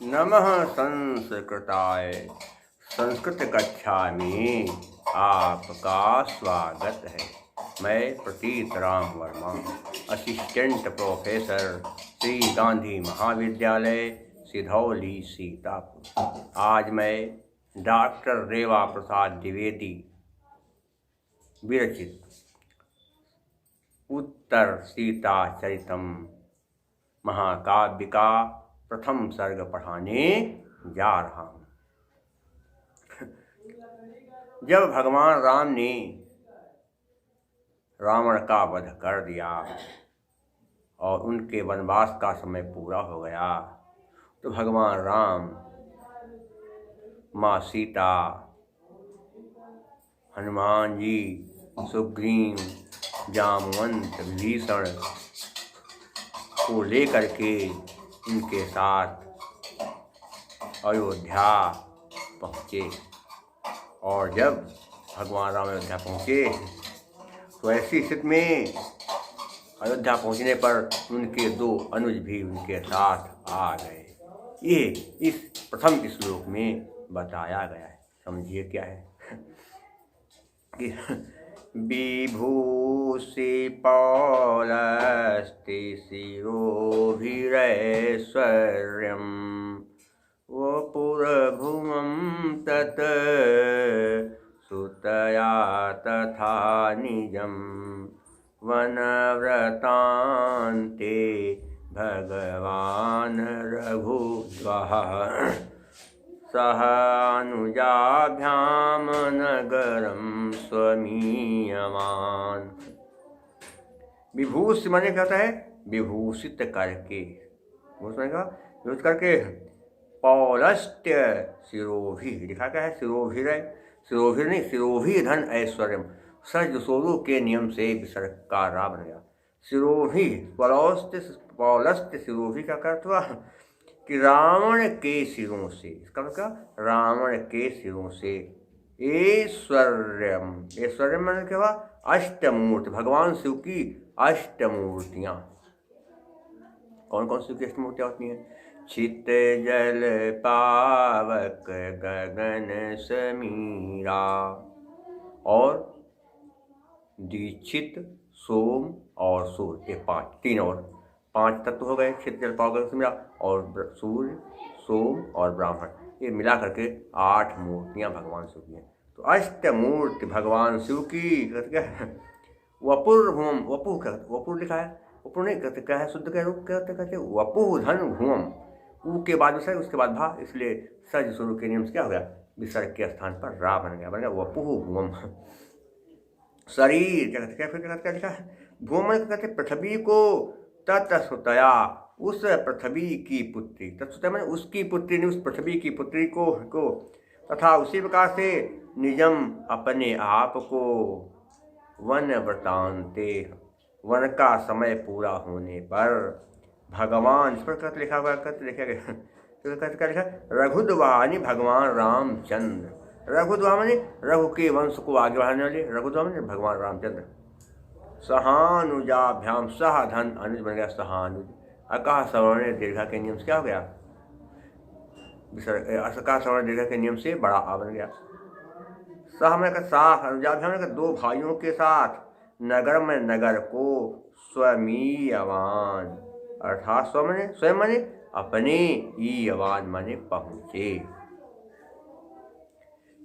नमः संस्कृताय। संस्कृत कक्षा में आपका स्वागत है। मैं प्रतीत राम वर्मा, असिस्टेंट प्रोफेसर, श्री गांधी महाविद्यालय, सिधौली, सीतापुर। आज मैं डॉक्टर रेवा प्रसाद द्विवेदी विरचित उत्तर सीता चरितम महाकाव्य का प्रथम सर्ग पढ़ाने जा रहा हूँ। जब भगवान राम ने रावण का वध कर दिया और उनके वनवास का समय पूरा हो गया, तो भगवान राम, माँ सीता, हनुमान जी, सुग्रीव, जामवंत, विभीषण को लेकर के उनके साथ अयोध्या पहुँचे। और जब भगवान राम अयोध्या पहुँचे तो ऐसी स्थिति में अयोध्या पहुँचने पर उनके दो अनुज भी उनके साथ आ गए। ये इस प्रथम श्लोक में बताया गया है। समझिए क्या है कि विभूषि पौलस्त्य शिरोभिरैश्वर्यं वपुरभुवं तत् सुतया तथा निजं वनव्रतान्ते भगवान् रघुद्वः सहानुजाभ्याम नगरम स्वमीयमान। विभूषि माने क्या होता है? विभूषित करके, विभूषित करके। पौलस्त्य शिरोभि, लिखा क्या है? शिरोभिर, शिरोभिर नहीं, शिरोभि धन ऐश्वर्यम। सज सोलू के नियम से विसर्ग का रा बन गया। शिरोभि, पौलस्त्य शिरोभि का अर्थ हुआ कि रावण के सिरों से, इसका मतलब रावण के सिरों से ऐश्वर्यम, ऐश्वर्यम मैंने क्या हुआ? अष्टमूर्ति, भगवान शिव की अष्टमूर्तियाँ। कौन कौन सी अष्टमूर्तियाँ होती हैं? चित जल पावक गगन समीरा, और दीक्षित, सोम और सूर्य, ये तीन और पांच तत्व हो गए। चित जल पावक समीरा और सूर्य, सोम और ब्राह्मण, ये मिला करके 8 मूर्तियाँ भगवान शिव की हैं। तो अष्टमूर्ति भगवान शिव की क्या है? वपुर भूम, वपु क्या, वपुर लिखा है, वपुर नहीं कहते, क्या है? शुद्ध का रूप कहते कहते वपु धन भूम, ऊ के बाद विसर्ग, उसके बाद भा, इसलिए सज शुरू के नियम से क्या हो गया? विसर्ग के स्थान पर रा बन गया, वपु भूम। शरीर क्या कहते, क्या लिखा है? भूम कहते पृथ्वी को, तत्सुतया, उस पृथ्वी की पुत्री, तत्सुतया मैंने उसकी पुत्री ने, उस पृथ्वी की पुत्री को तथा उसी प्रकार से निजम अपने आप को, वन वृतांते, वन का समय पूरा होने पर भगवान, इस पर लिखा हुआ, लिखा गया क्या लिखा? रघुद्वानी भगवान रामचंद्र। रघुद्वा माने रघु के वंश को आगे बढ़ाने वाले, रघुद्वा माने भगवान रामचंद्र। सहानुजाभ्याम, सह धन अनुज बन गया सहानुज। अकाह सवर्ण दीर्घा के नियम से क्या हो गया? अकाह सवर्ण दीर्घा के नियम से बड़ा आ बन गया। सह में साह, अनुजाभ्याम में दो भाइयों के साथ, नगर में नगर को, स्वमीयवान, अर्थात स्व मने स्वयं मने अपने, ईयवान मने पहुँचे।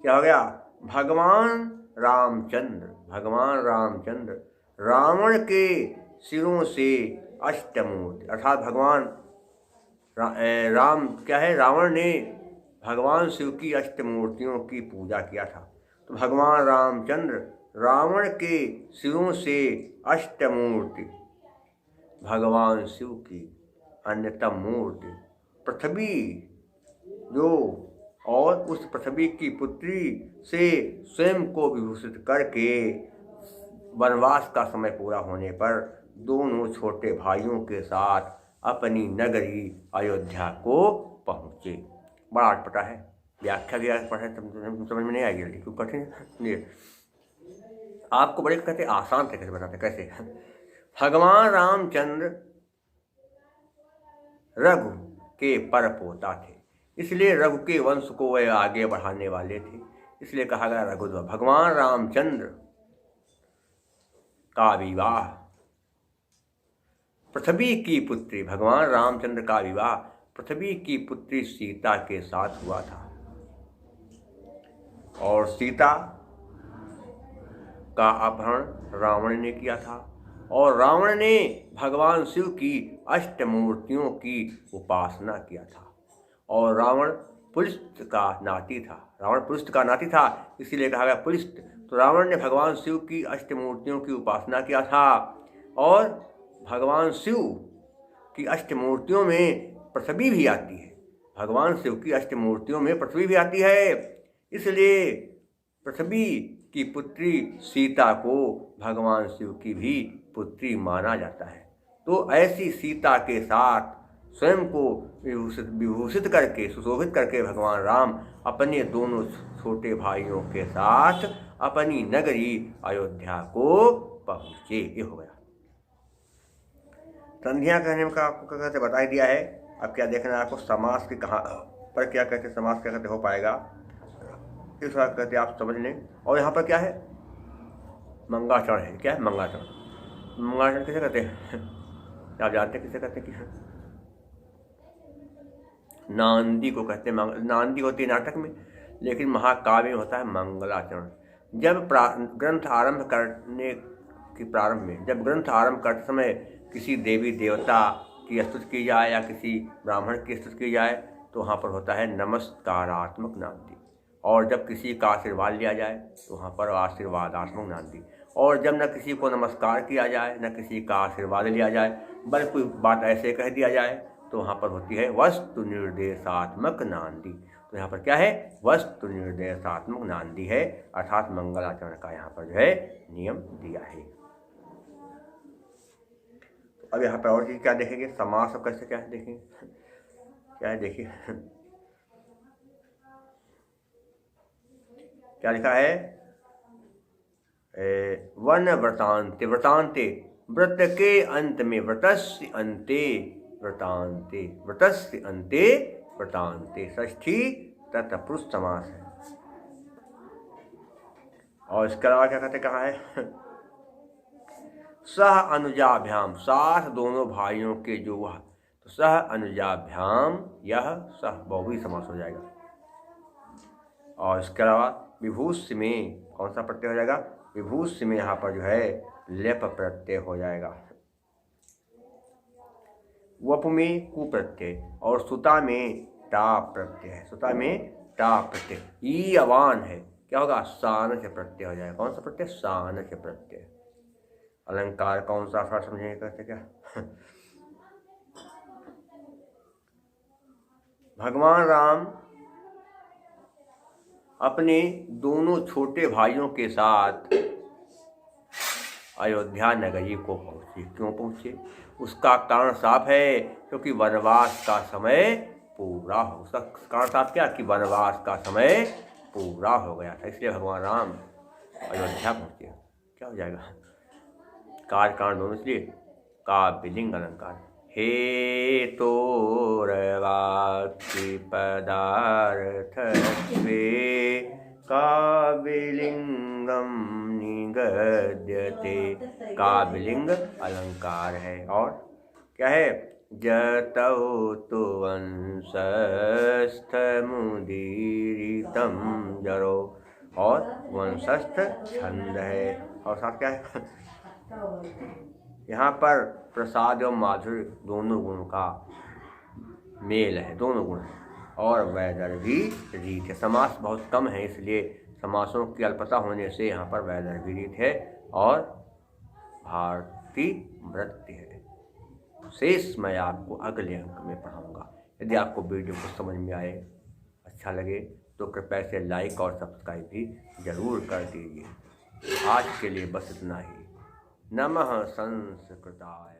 क्या हो गया? भगवान रामचंद्र रावण के सिरों से अष्टमूर्ति, अर्थात भगवान राम क्या है? रावण ने भगवान शिव की अष्टमूर्तियों की पूजा किया था। तो भगवान रामचंद्र रावण के सिरों से अष्टमूर्ति, भगवान शिव की अन्यतम मूर्ति पृथ्वी जो, और उस पृथ्वी की पुत्री से स्वयं को विभूषित करके वनवास का समय पूरा होने पर दोनों छोटे भाइयों के साथ अपनी नगरी अयोध्या को पहुँचे। बड़ा अटपटा है, व्याख्या दिया पढ़े समझ में नहीं आएगी, क्यों कठिन है। आपको बड़े कहते आसान तरीके से बताते कैसे। भगवान रामचंद्र रघु के परपोता थे। इसलिए रघु के वंश को वह आगे बढ़ाने वाले थे, इसलिए कहा गया रघुद्वय। भगवान रामचंद्र का विवाह पृथ्वी की पुत्री, भगवान रामचंद्र का विवाह पृथ्वी की पुत्री सीता के साथ हुआ था। और सीता का अपहरण रावण ने किया था, और रावण ने भगवान शिव की अष्टमूर्तियों की उपासना किया था। और रावण पुलिस्त का नाती था, रावण पुलिस्त का नाती था, इसीलिए कहा गया पुलिस्त। तो रावण ने भगवान शिव की अष्टमूर्तियों की उपासना किया था, और भगवान शिव की अष्टमूर्तियों में पृथ्वी भी आती है। भगवान शिव की अष्टमूर्तियों में पृथ्वी भी आती है, इसलिए पृथ्वी की पुत्री सीता को भगवान शिव की भी पुत्री माना जाता है। तो ऐसी सीता के साथ स्वयं को विभूषित करके, सुशोभित करके भगवान राम अपने दोनों छोटे भाइयों के साथ अपनी नगरी अयोध्या को पहुँचे। ये हो गया। संधियाँ कहने का आपको क्या कहते बता दिया है। अब क्या देखना है आपको, समास की कहाँ पर क्या कहते, समास क्या कहते हो पाएगा, इस बात कहते आप समझ लें। और यहाँ पर क्या है, मंगाचरण है। क्या है मंगाचरण? मंगाचरण किसे कहते हैं आप जानते हैं किसे कहते हैं? किसे? नांदी को कहते हैं। नांदी होती है नाटक में, लेकिन महाकाव्य में होता है मंगलाचरण। जब ग्रंथ आरंभ करने के प्रारंभ में, जब ग्रंथ आरंभ करते समय किसी देवी देवता की स्तुति की जाए या किसी ब्राह्मण की स्तुति की जाए, तो वहाँ पर होता है नमस्कारात्मक नांदी। और जब किसी का आशीर्वाद लिया जाए तो वहाँ पर आशीर्वादात्मक नांदी। और जब न किसी को नमस्कार किया जाए, न किसी का आशीर्वाद लिया जाए, बल्कि कोई बात ऐसे कह दिया जाए, तो वहाँ पर होती है वस्तु निर्देशात्मक नांदी। तो यहाँ पर क्या है, वस्तु निर्देशात्मक नांदी है, अर्थात मंगलाचरण का यहाँ पर जो है नियम दिया है। अब यहाँ पर और चीज़ क्या देखेंगे, समास अब कैसे क्या है देखेंगे। क्या है देखिए, क्या लिखा है, वन व्रतांते, व्रतांते व्रत के अंत में, व्रतस्य अंते व्रतांते, व्रतस्य अंते व्रतांते, षष्ठी तत्पुरुष समास है। और इसके अलावा क्या कहते, कहाँ है, सह अनुजाभ्याम, साथ दोनों भाइयों के जो हुआ, तो सह अनुजाभ्याम यह सह बहुवी समास हो जाएगा। और इसके अलावा विभूष में कौन सा प्रत्यय हो जाएगा, विभूष में यहाँ पर जो है लेप प्रत्यय हो जाएगा। वप में कु प्रत्यय, और सुता में टा प्रत्यय है, सुता में टा प्रत्यय। ई अवान है, क्या होगा, सान से प्रत्यय हो जाएगा। कौन सा प्रत्यय, सान से प्रत्यय। अलंकार कौन सा फर्क समझेंगे कहते क्या भगवान राम अपने दोनों छोटे भाइयों के साथ अयोध्या नगरी को पहुँचे। क्यों पहुँचे, उसका कारण साफ है, क्योंकि वनवास का समय पूरा हो, उसका कारण साफ क्या, कि वनवास का समय पूरा हो गया था, इसलिए भगवान राम अयोध्या पहुँचे। क्या हो जाएगा, कार्य कारण दोनों, इसलिए काव्यलिंग अलंकार। हे तोरवाक्ति पदार्थत्वे काव्यलिंगम निगद्यते, काव्यलिंग अलंकार है। और क्या है, जतौ तु वंशस्थमुदीरितं जरो, और वंशस्थ छंद है। और साथ क्या है, यहाँ पर प्रसाद और माधुर्य दोनों गुणों का मेल है, दोनों गुण है। और वैदर्भी रीत है, समास बहुत कम है, इसलिए समासों की अल्पता होने से यहाँ पर वैदर्भी रीत है और भारतीय वृत्ति है। शेष मैं आपको अगले अंक में पढ़ाऊँगा। यदि आपको वीडियो को समझ में आए, अच्छा लगे, तो कृपया से लाइक और सब्सक्राइब भी जरूर कर दीजिए। आज के लिए बस इतना ही। नमः संस्कृताय।